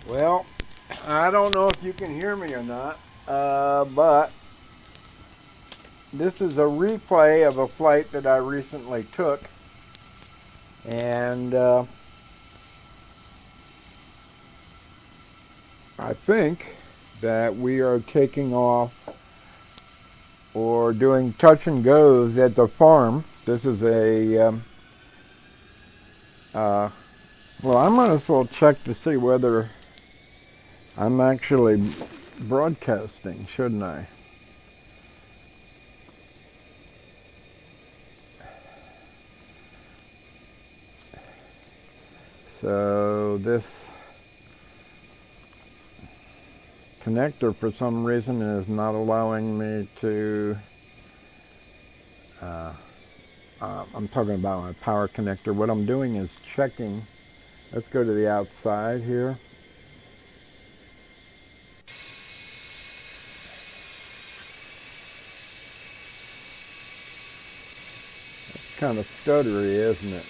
Well, I don't know if you can hear me or not, but this is a replay of a flight that I recently took, and I think that we are taking off or doing touch and goes at the farm. This is well, I might as well check to see whether I'm actually broadcasting, shouldn't I? So this connector for some reason is not allowing me to, I'm talking about my power connector. What I'm doing is checking. Let's go to the outside here. It's kind of stuttery, isn't it?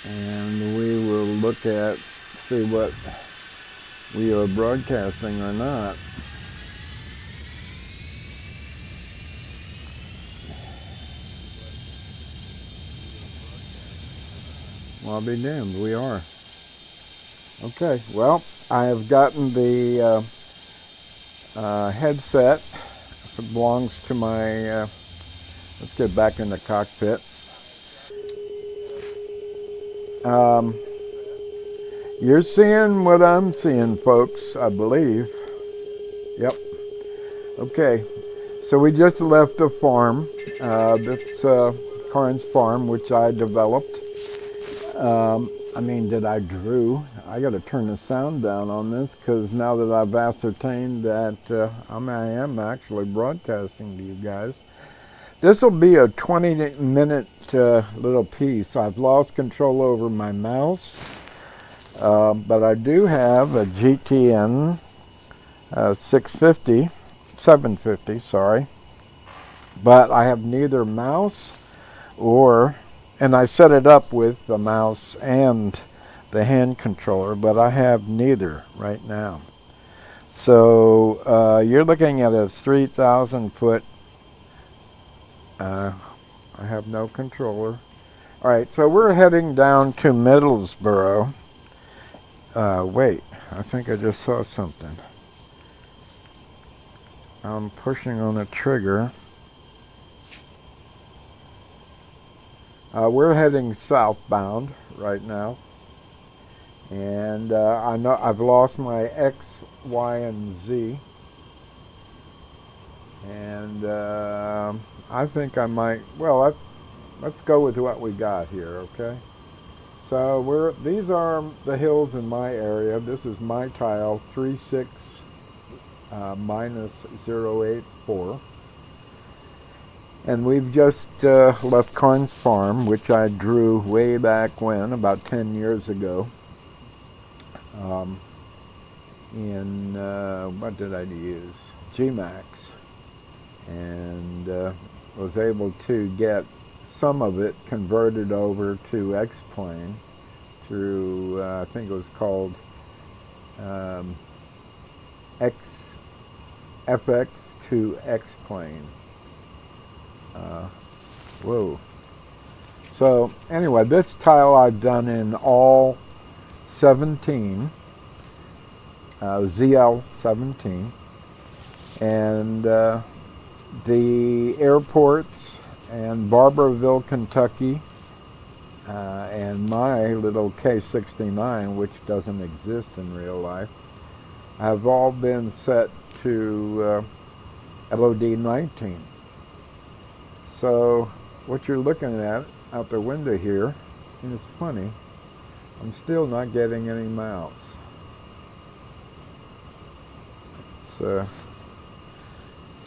And we will look at, see what we are broadcasting or not. Well, I'll be damned, we are. Okay, well, I have gotten the headset. It belongs to my, let's get back in the cockpit. You're seeing what I'm seeing, folks, I believe. Yep. Okay, so we just left the farm. That's Carnes farm, which I developed. That I drew. I got to turn the sound down on this because now that I've ascertained that I am actually broadcasting to you guys. This will be a 20-minute little piece. I've lost control over my mouse, but I do have a GTN 750, sorry. But I have neither mouse and I set it up with the mouse and the hand controller, but I have neither right now. So you're looking at a 3,000 foot, I have no controller. All right, so we're heading down to Middlesboro. Wait, I think I just saw something. I'm pushing on the trigger. We're heading southbound right now. And I know I've lost my X, Y, and Z. And I think I might, well, let's go with what we got here, okay? So these are the hills in my area. This is my tile, 36 minus 084. And we've just left Carnes Farm, which I drew way back when, about 10 years ago. In, what did I use? Gmax. And was able to get some of it converted over to Xplane through, I think it was called FX to Xplane. Whoa. So anyway, this tile I've done in all 17, ZL 17, and the airports and Barberville, Kentucky, and my little K69, which doesn't exist in real life, have all been set to LOD 19. So what you're looking at out the window here, and it's funny, I'm still not getting any mouse. It's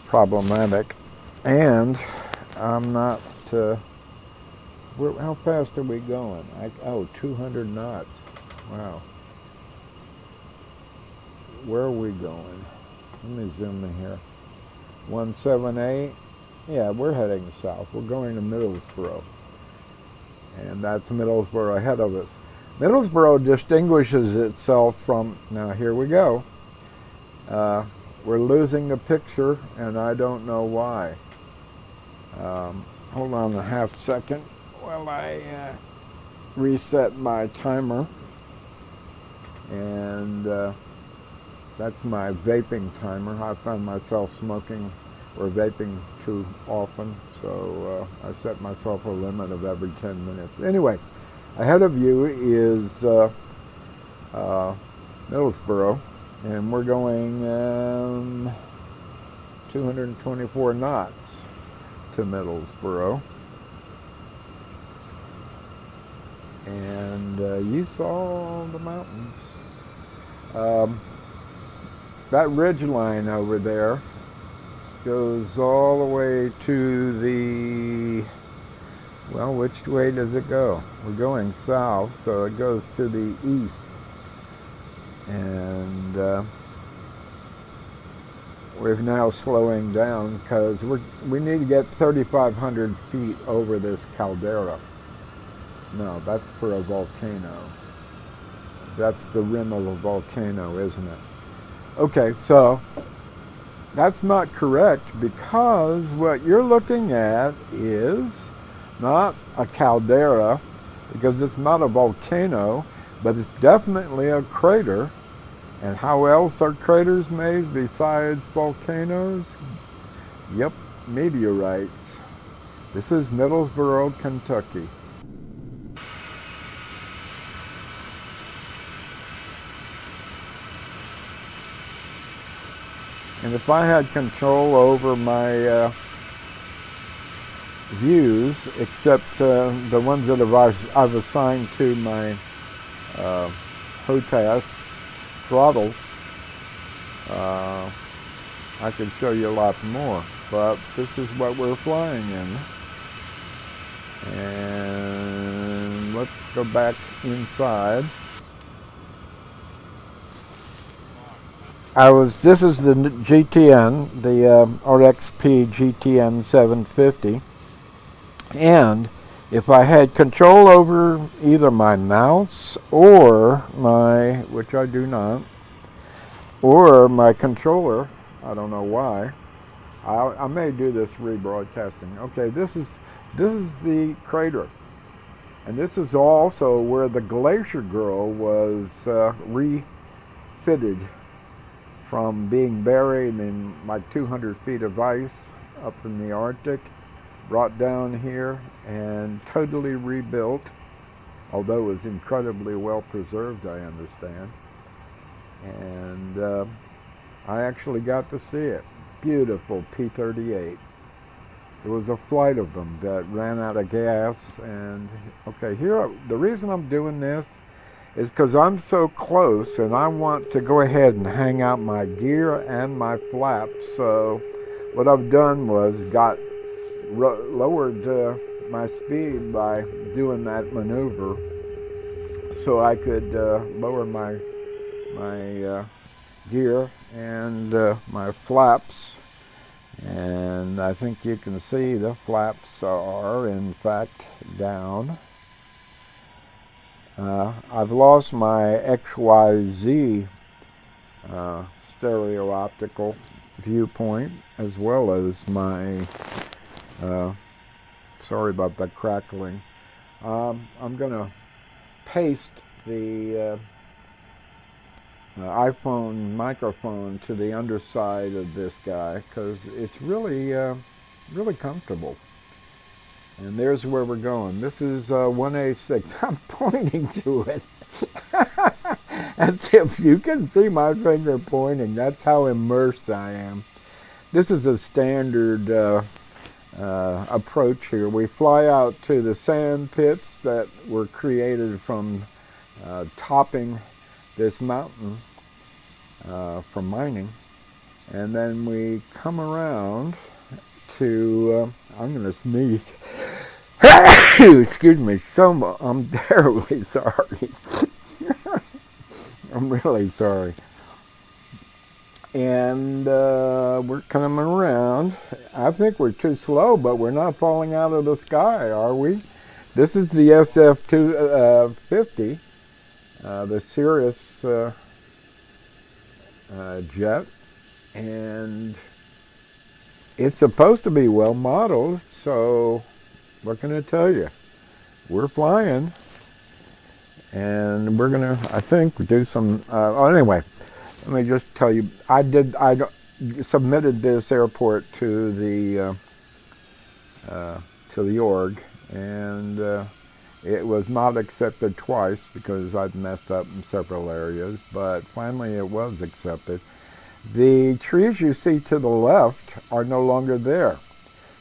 problematic, and I'm not, how fast are we going? 200 knots, wow. Where are we going? Let me zoom in here. 178. Yeah, we're heading south. We're going to Middlesboro. And that's Middlesboro ahead of us. Middlesboro distinguishes itself from, now here we go. We're losing the picture, and I don't know why. Hold on a half second while I reset my timer. And that's my vaping timer. I found myself smoking or vaping too often, so I set myself a limit of every 10 minutes. Anyway, ahead of you is Middlesboro, and we're going 224 knots to Middlesboro. And you saw the mountains. That ridge line over there goes all the way to the, well, which way does it go? We're going south, so it goes to the east. And we're now slowing down because we need to get 3,500 feet over this caldera. No, that's for a volcano. That's the rim of a volcano, isn't it? Okay, so that's not correct, because what you're looking at is not a caldera, because it's not a volcano, but it's definitely a crater. And how else are craters made besides volcanoes? Yep, meteorites. This is Middlesboro, Kentucky. And if I had control over my views, except the ones that I've assigned to my HOTAS throttle, I could show you a lot more. But this is what we're flying in. And let's go back inside. This is the GTN, the RXP GTN 750, and if I had control over either my mouse or which I do not, or my controller, I don't know why, I may do this rebroadcasting. Okay, this is the crater, and this is also where the Glacier Girl was refitted from being buried in like 200 feet of ice up in the Arctic, brought down here and totally rebuilt, although it was incredibly well preserved, I understand. And I actually got to see it. Beautiful P-38. There was a flight of them that ran out of gas. And okay, here, the reason I'm doing this is because I'm so close and I want to go ahead and hang out my gear and my flaps. So what I've done was lowered my speed by doing that maneuver, so I could lower my gear and my flaps. And I think you can see the flaps are in fact down. I've lost my XYZ stereo optical viewpoint, as well as my, sorry about that crackling. I'm going to paste the iPhone microphone to the underside of this guy, because it's really, really comfortable. And there's where we're going. This is 1A6. I'm pointing to it. And if you can see my finger pointing, that's how immersed I am. This is a standard approach here. We fly out to the sand pits that were created from topping this mountain from mining. And then we come around to, I'm going to sneeze. Excuse me, I'm terribly sorry. I'm really sorry. And we're coming around. I think we're too slow, but we're not falling out of the sky, are we? This is the SF50, the Cirrus jet, and it's supposed to be well modeled, so what can I tell you? We're flying, and we're gonna, I think, do some, anyway, let me just tell you, I submitted this airport to the org, and it was not accepted twice because I'd messed up in several areas, but finally it was accepted. The trees you see to the left are no longer there,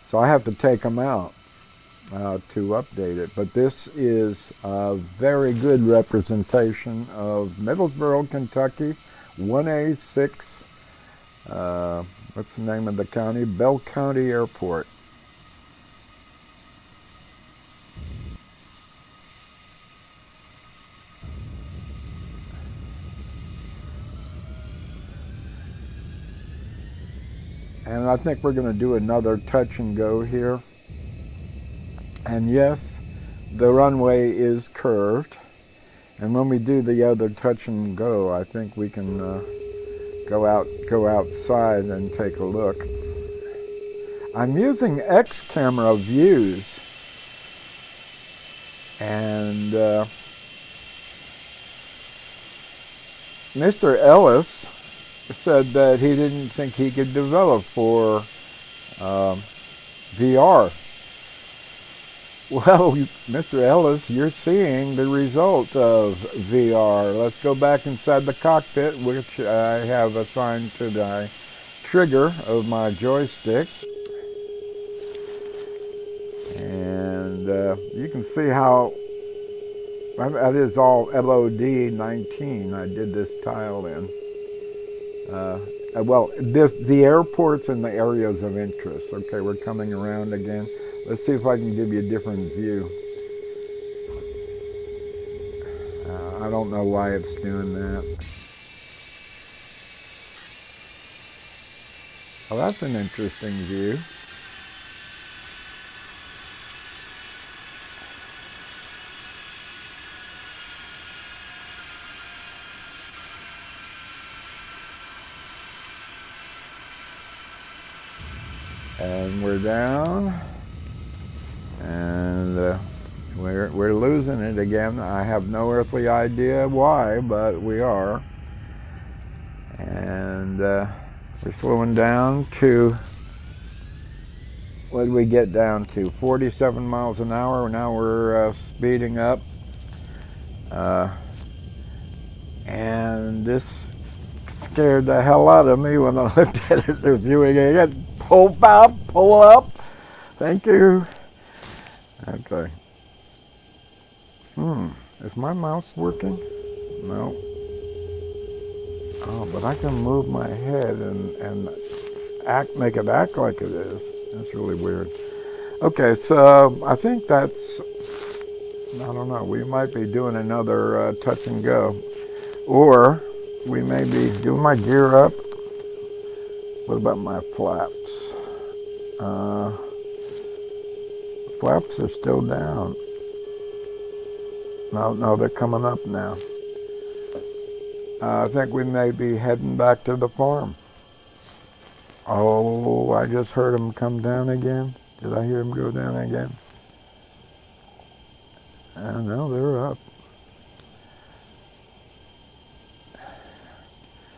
so I have to take them out to update it. But this is a very good representation of Middlesboro, Kentucky, 1A6, what's the name of the county? Bell County Airport. And I think we're going to do another touch and go here. And yes, the runway is curved. And when we do the other touch and go, I think we can go outside and take a look. I'm using X camera views, and Mr. Ellis said that he didn't think he could develop for VR. Well, Mr. Ellis, you're seeing the result of VR. Let's go back inside the cockpit, which I have assigned to the trigger of my joystick. And you can see how that is all LOD 19. I did this tile in. Well, the airports and the areas of interest. Okay, we're coming around again. Let's see if I can give you a different view. I don't know why it's doing that. Well, that's an interesting view. And we're down, and we're losing it again. I have no earthly idea why, but we are. And we're slowing down to, what did we get down to? 47 miles an hour. Now we're speeding up. And this scared the hell out of me when I looked at it reviewing it. Pull up. Thank you. Okay. Is my mouse working? No. Oh, but I can move my head and make it act like it is. That's really weird. Okay, so I think that's, I don't know, we might be doing another touch and go. Or we may be doing my gear up. What about my flaps? Flaps are still down. No, they're coming up now. I think we may be heading back to the farm. Oh, I just heard them come down again. Did I hear them go down again? No, they're up.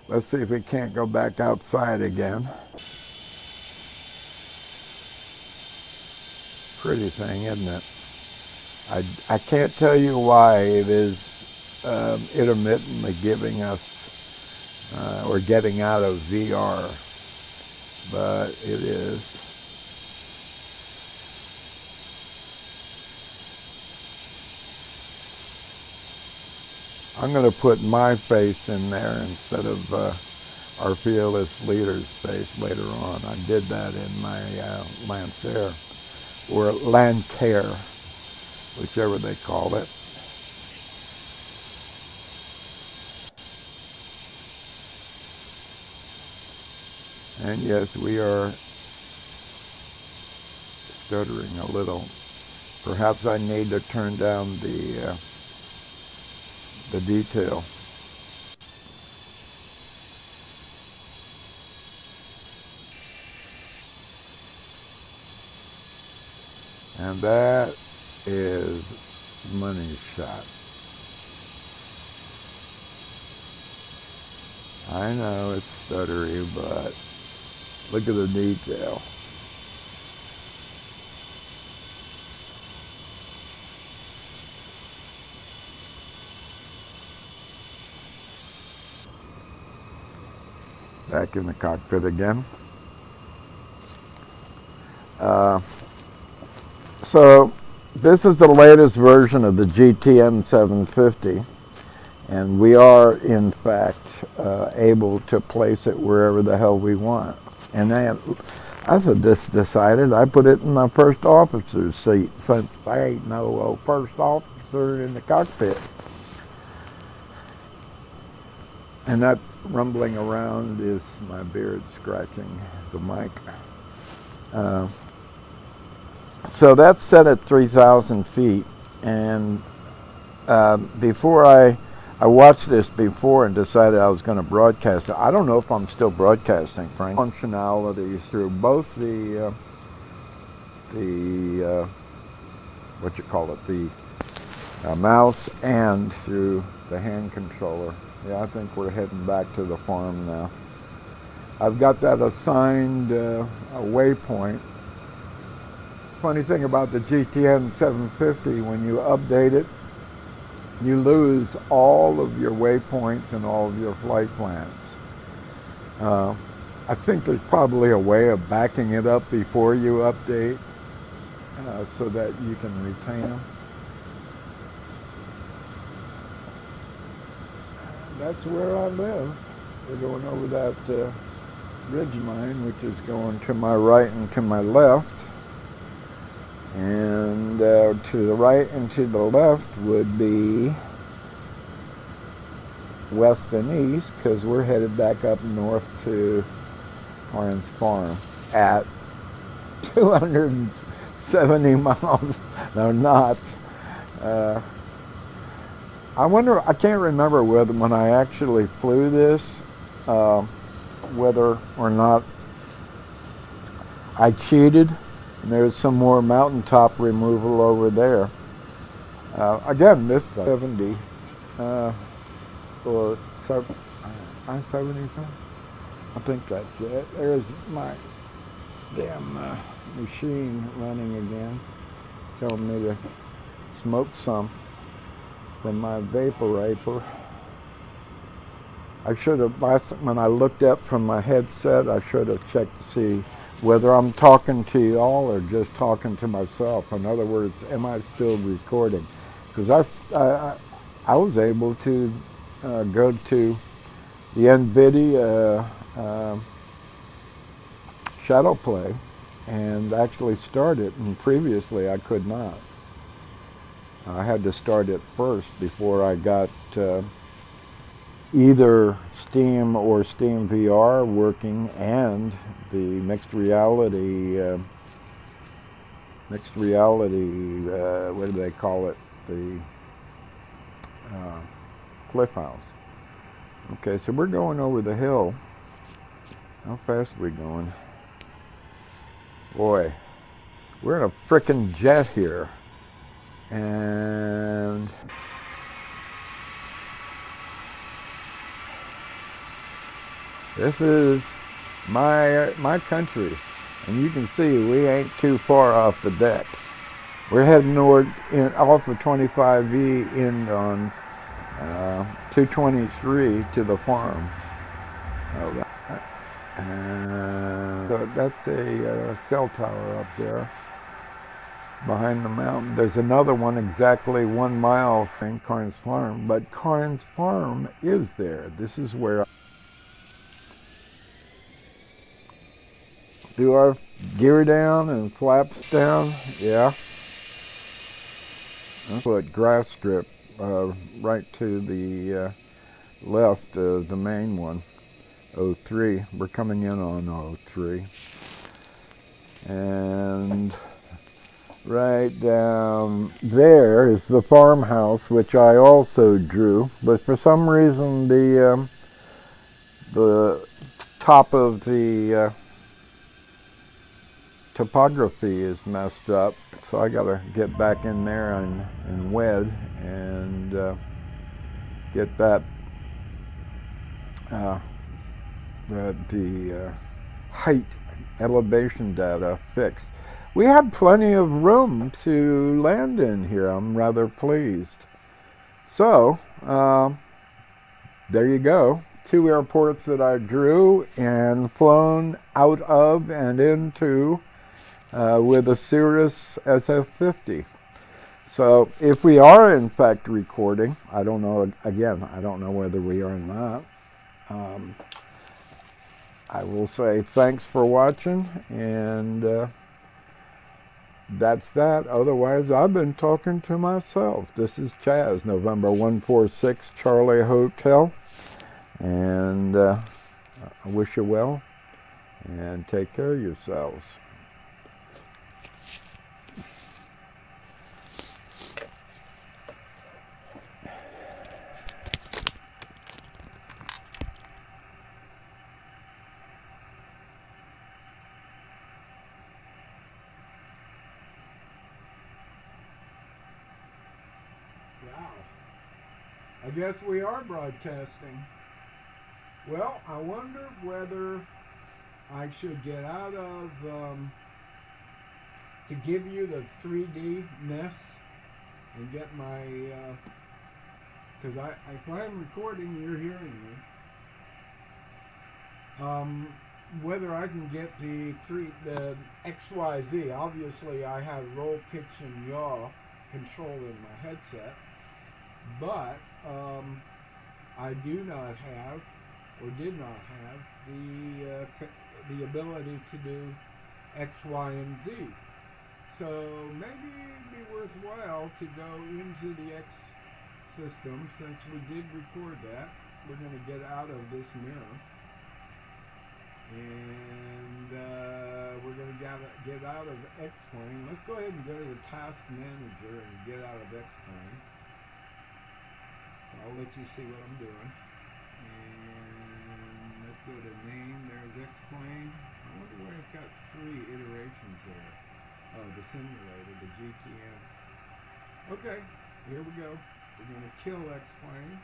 Let's see if we can't go back outside again. Pretty thing, isn't it? I can't tell you why it is intermittently giving us or getting out of VR, but it is. I'm going to put my face in there instead of our fearless leader's face later on. I did that in my Lancer, or Lancer, whichever they call it. And yes, we are stuttering a little. Perhaps I need to turn down the detail. And that is money shot. I know it's stuttery, but look at the detail. Back in the cockpit again. So this is the latest version of the GTM 750, and we are in fact able to place it wherever the hell we want. And I just decided I put it in my first officer's seat, since I ain't no first officer in the cockpit. And that rumbling around is my beard scratching the mic. So that's set at 3,000 feet, and before I watched this before and decided I was going to broadcast it. I don't know if I'm still broadcasting, Frank. Functionalities through both the what you call it, the mouse, and through the hand controller. Yeah, I think we're heading back to the farm now. I've got that assigned a waypoint. Funny thing about the GTN 750, when you update it, you lose all of your waypoints and all of your flight plans. I think there's probably a way of backing it up before you update so that you can retain them. That's where I live. We're going over that ridge line, which is going to my right and to my left. And to the right and to the left would be west and east, because we're headed back up north to Carnes Farm at 270 miles. No, not. I wonder, I can't remember whether when I actually flew this, whether or not I cheated. And there's some more mountaintop removal over there. Again, this 70 or I-75. I think that's it. There's my damn machine running again, telling me to smoke some from my vaporator. I should have, when I looked up from my headset, I should have checked to see whether I'm talking to y'all or just talking to myself. In other words, am I still recording? Because I was able to go to the NVIDIA shadow play and actually start it, and previously I could not. I had to start it first before I got either Steam or Steam VR working, and the mixed reality, what do they call it? The Cliff House. Okay, so we're going over the hill. How fast are we going? Boy, we're in a frickin' jet here. And this is my country, and you can see we ain't too far off the deck. We're heading north off of 25E in on 223 to the farm. So that's a cell tower up there behind the mountain. There's another one exactly 1 mile from Carnes Farm, but Carnes Farm is there. This is where do our gear down and flaps down. Yeah. I'll put grass strip right to the left of the main one. 03. We're coming in on 03. And right down there is the farmhouse, which I also drew, but for some reason the top of the topography is messed up, so I gotta get back in there and wed and get that the height elevation data fixed. We have plenty of room to land in here. I'm rather pleased. So there you go. 2 airports that I drew and flown out of and into with a Cirrus SF50. So if we are in fact recording, I don't know, again, I don't know whether we are not. I will say thanks for watching, and that's that. Otherwise, I've been talking to myself. This is Chaz, November 146 Charlie Hotel, and I wish you well, and take care of yourselves. Wow. I guess we are broadcasting. Well, I wonder whether I should get out of, to give you the 3D-ness and get my, because if I'm recording, you're hearing me. Whether I can get the XYZ, obviously I have roll, pitch, and yaw control in my headset, but I do not have, or did not have, the ability to do X, Y, and Z. So maybe it'd be worthwhile to go into the X system, since we did record that. We're going to get out of this mirror, and we're going to get out of Xplane. Let's go ahead and go to the task manager and get out of Xplane. I'll let you see what I'm doing. And let's go to name. There's Xplane. I wonder why it's got 3 iterations there. Oh, the simulator, the GTX. Okay, here we go. We're going to kill Xplane.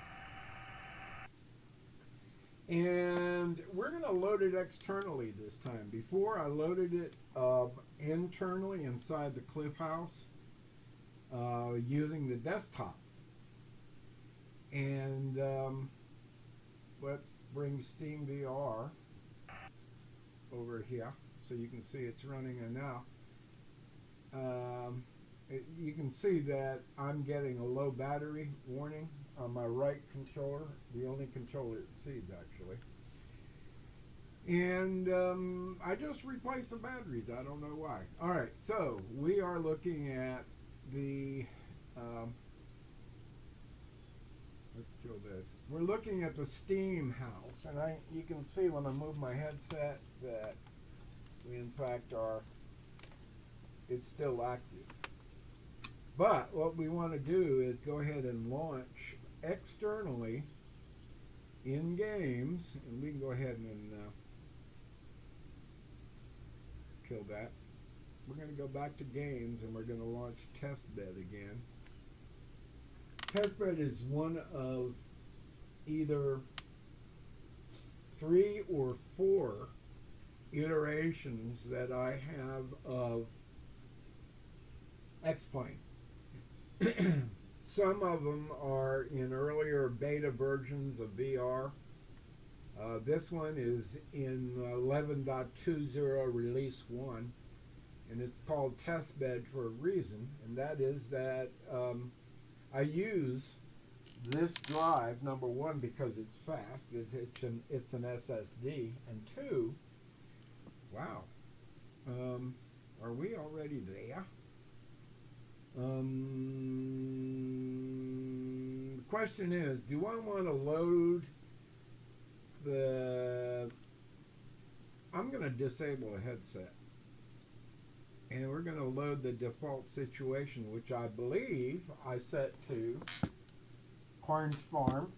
And we're going to load it externally this time. Before, I loaded it internally inside the Cliff House using the desktop. And let's bring Steam VR over here so you can see it's running. And now you can see that I'm getting a low battery warning on my right controller, the only controller it sees actually. And I just replaced the batteries. I don't know why. All right, so we are looking at the let's kill this. We're looking at the Steam house, and you can see when I move my headset that we in fact it's still active. But what we want to do is go ahead and launch externally in games, and we can go ahead and kill that. We're going to go back to games, and we're going to launch testbed again. Testbed is one of either 3 or 4 iterations that I have of Xplane. Some of them are in earlier beta versions of VR. This one is in 11.20 release 1, and it's called testbed for a reason, and that is that I use this drive, number 1, because it's fast, it's an SSD, and 2, wow, are we already there? The question is, do I want to load I'm going to disable a headset. And we're going to load the default situation, which I believe I set to Carnes Farm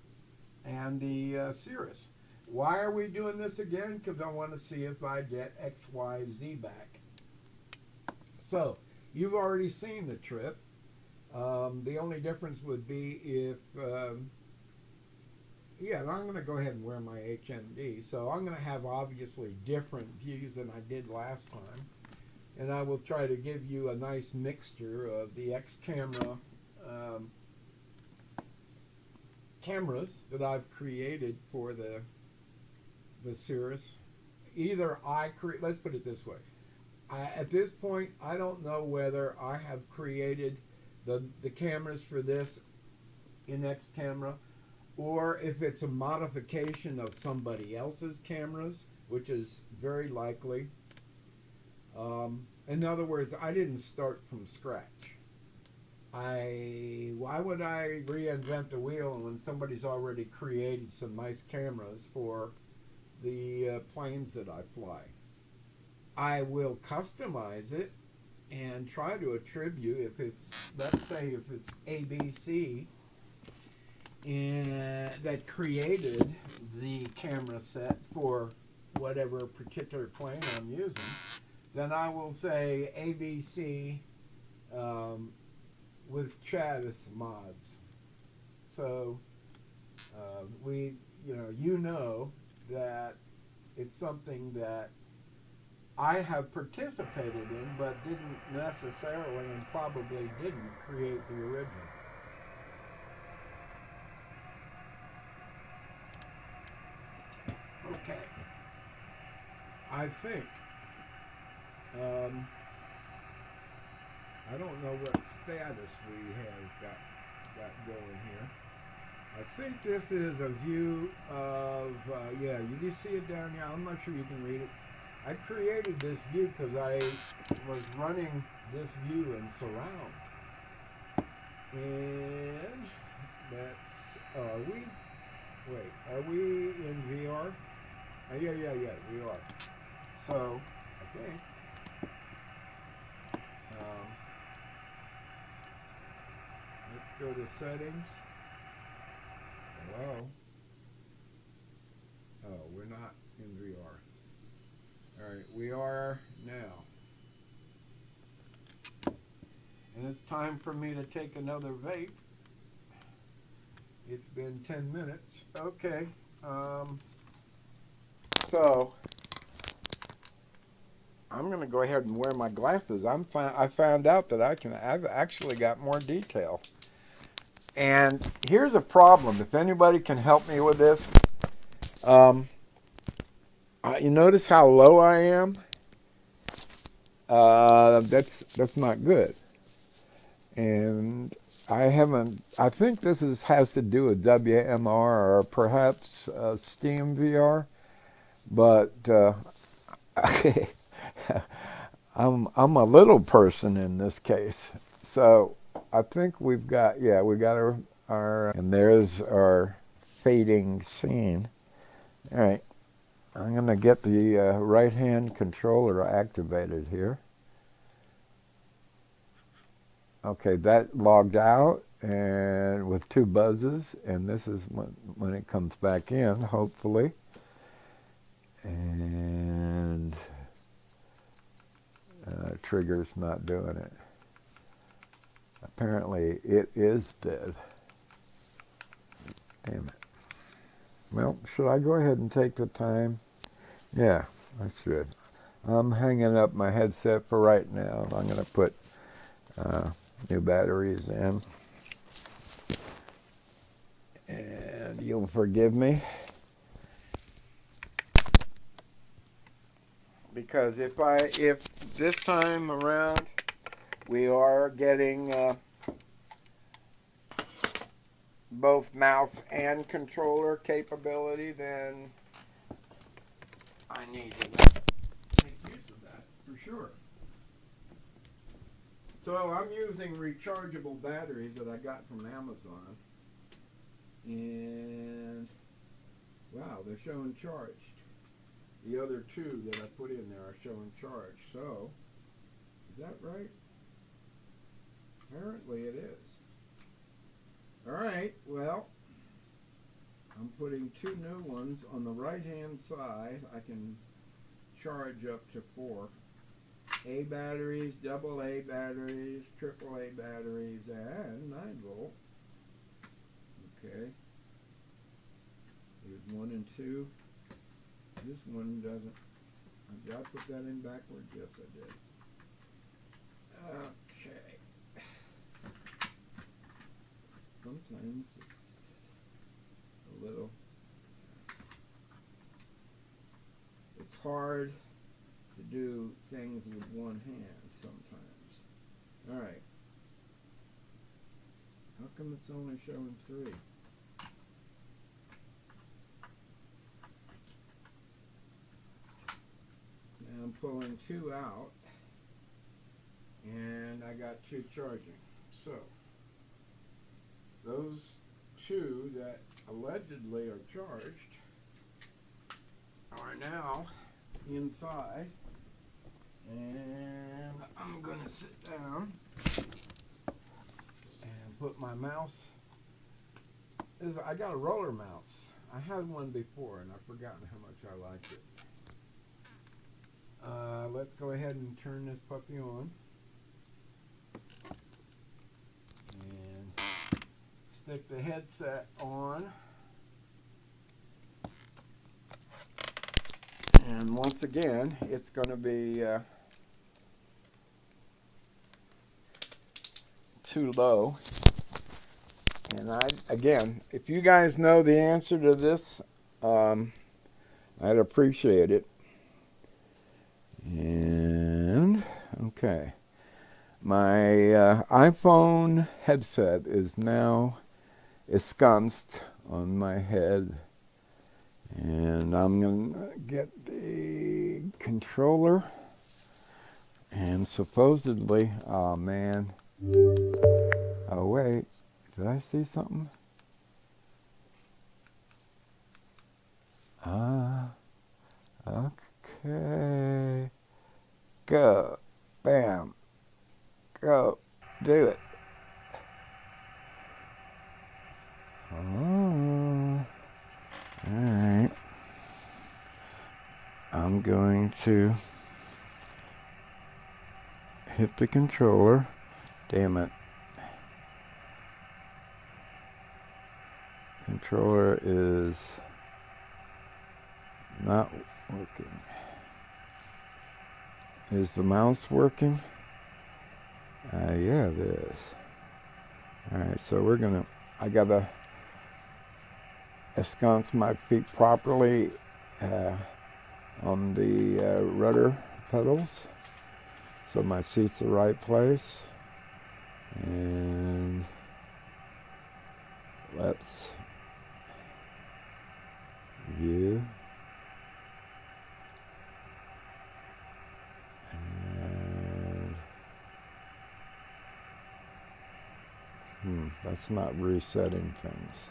and the Cirrus. Why are we doing this again? Because I want to see if I get XYZ back. So, you've already seen the trip. The only difference would be if, yeah, I'm going to go ahead and wear my HMD. So I'm going to have obviously different views than I did last time. And I will try to give you a nice mixture of the X camera cameras that I've created for the Cirrus. Either let's put it this way. At this point, I don't know whether I have created the cameras for this in X camera, or if it's a modification of somebody else's cameras, which is very likely. In other words, I didn't start from scratch. Why would I reinvent the wheel when somebody's already created some nice cameras for the planes that I fly? I will customize it and try to attribute, if it's, let's say if it's ABC that created the camera set for whatever particular plane I'm using, then I will say ABC with Chavis mods. So you know that it's something that I have participated in, but didn't necessarily and probably didn't create the original. Okay. I think I don't know what status we have got going here. I think this is a view of, yeah, you can see it down here. I'm not sure you can read it. I created this view because I was running this view in surround. And that's, are we in VR? Yeah, we are. So, I think, let's go to settings. Hello. Oh, we're not in VR. Alright, we are now. And it's time for me to take another vape. It's been 10 minutes. Okay. So I'm going to go ahead and wear my glasses. I found out that I've actually got more detail. And here's a problem. If anybody can help me with this, you notice how low I am? That's not good. And I think this has to do with WMR or perhaps Steam VR, but I'm a little person in this case. So I think we got our and there's our fading scene. All right, I'm going to get the right-hand controller activated here. Okay, that logged out and with 2 buzzes, and this is when it comes back in, hopefully. And trigger's not doing it. Apparently it is dead. Damn it. Well, should I go ahead and take the time? Yeah, I should. I'm hanging up my headset for right now. I'm going to put new batteries in. And you'll forgive me, because if this time around we are getting both mouse and controller capability, then I need to make use of that for sure. So I'm using rechargeable batteries that I got from Amazon. And Wow, they're showing charged. The other two that I put in there are showing charged. So, is that right? Apparently it is. Alright, well, I'm putting two new ones on the right hand side. I can charge up to 4 A batteries, double A batteries, triple A batteries, and 9 volt. Okay. Here's 1 and 2. This one doesn't. Did I put that in backwards? Yes, I did. Okay. Sometimes it's a little. It's hard to do things with one hand sometimes. All right. How come it's only showing 3? Now I'm pulling 2 out, and I got 2 charging. So those 2 that allegedly are charged are now inside, and I'm gonna sit down and put my mouse. I got a roller mouse. I had one before and I've forgotten how much I liked it. Let's go ahead and turn this puppy on and stick the headset on. And once again, it's going to be too low. And again, if you guys know the answer to this, I'd appreciate it. And okay, my iPhone headset is now ensconced on my head, and I'm gonna get the controller. And supposedly, oh man, oh wait, did I see something? Okay. Go. Bam. Go. Do it. Oh. Alright. I'm going to hit the controller. Damn it. Controller is not working. Is the mouse working? Yeah, it is. Alright, so we're gonna, I gotta ensconce my feet properly on the rudder pedals so my seat's the right place. And let's view. That's not resetting things.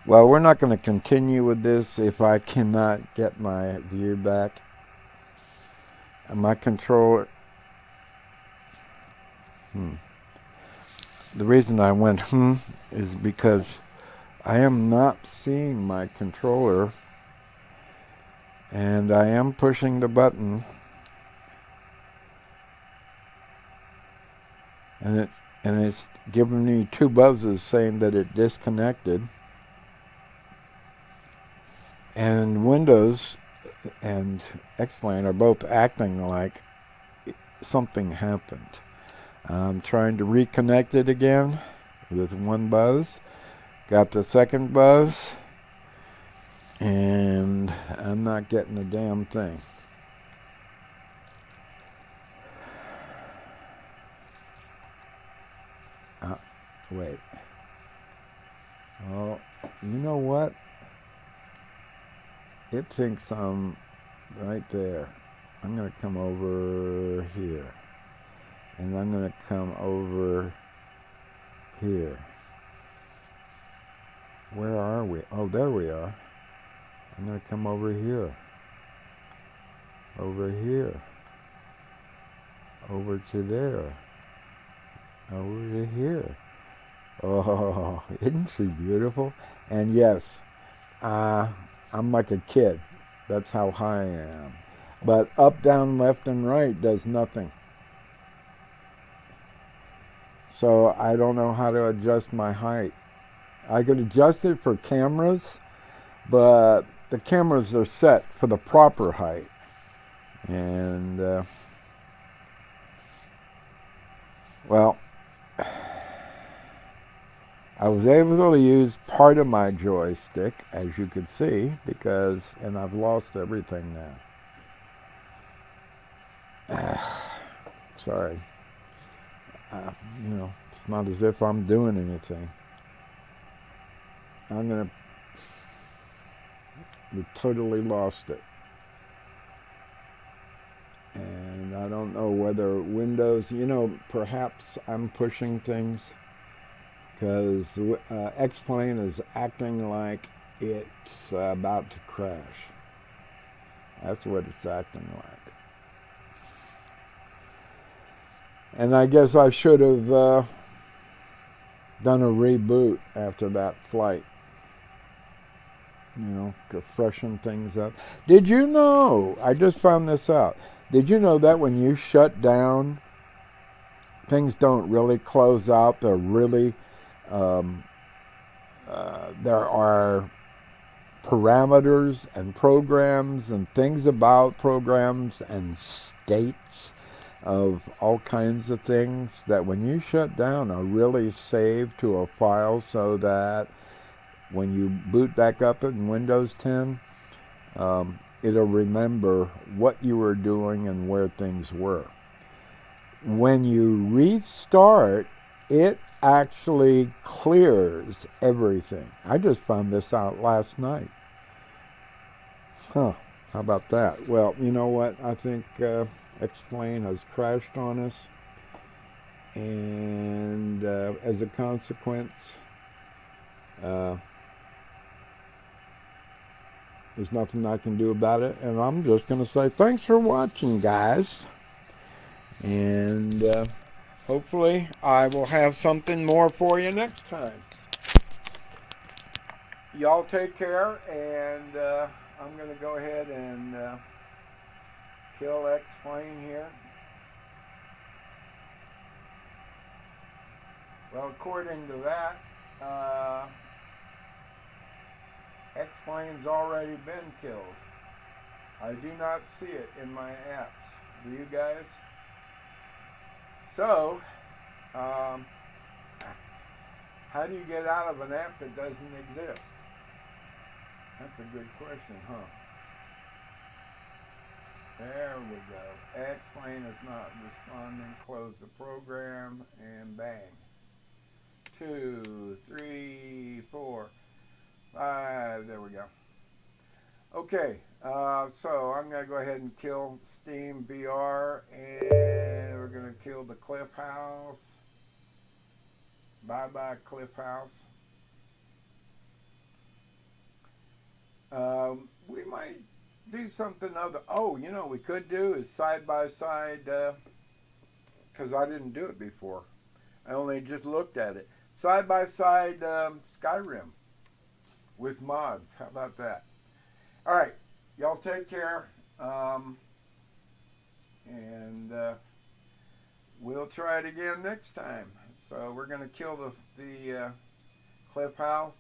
Well, we're not going to continue with this if I cannot get my view back. And my controller. The reason I went is because I am not seeing my controller, and I am pushing the button, and it's giving me 2 buzzes saying that it disconnected. And Windows and Xplane are both acting like something happened. I'm trying to reconnect it again with 1 buzz. Got the second buzz, and I'm not getting a damn thing. Wait. Oh, you know what? It thinks I'm right there. I'm going to come over here. And I'm going to come over here. Where are we? Oh, there we are. I'm going to come over here. Over here. Over to there. Over to here. Oh, isn't she beautiful? And yes, I'm like a kid. That's how high I am. But up, down, left, and right does nothing. So I don't know how to adjust my height. I could adjust it for cameras, but the cameras are set for the proper height. And, well, I was able to use part of my joystick, as you can see, and I've lost everything now. Sorry. It's not as if I'm doing anything. We totally lost it. And I don't know whether Windows, perhaps I'm pushing things, because Xplane is acting like it's about to crash. That's what it's acting like. And I guess I should have done a reboot after that flight. To freshen things up. Did you know, I just found this out, did you know that when you shut down, things don't really close out? They're really, there are parameters and programs and things about programs and states of all kinds of things that when you shut down are really saved to a file, so that when you boot back up in Windows 10, it'll remember what you were doing and where things were. When you restart, it actually clears everything. I just found this out last night. How about that? Well, you know what? I think Xplane has crashed on us, and as a consequence, there's nothing I can do about it, and I'm just going to say thanks for watching, guys, and hopefully I will have something more for you next time. Y'all take care, and I'm going to go ahead and kill Xplane here. Well, according to that, Xplane's already been killed. I do not see it in my apps. Do you guys? So, how do you get out of an app that doesn't exist? That's a good question, huh? There we go. Xplane is not responding. Close the program, and bang. 2, 3, 4, 5. There we go. Okay, so I'm going to go ahead and kill Steam VR, and we're going to kill the Cliff House. Bye-bye, Cliff House. We might do something other. Oh, we could do is side-by-side, because I didn't do it before. I only just looked at it. Side-by-side Skyrim with mods. How about that? All right, y'all take care, and we'll try it again next time. So we're going to kill the Cliff House.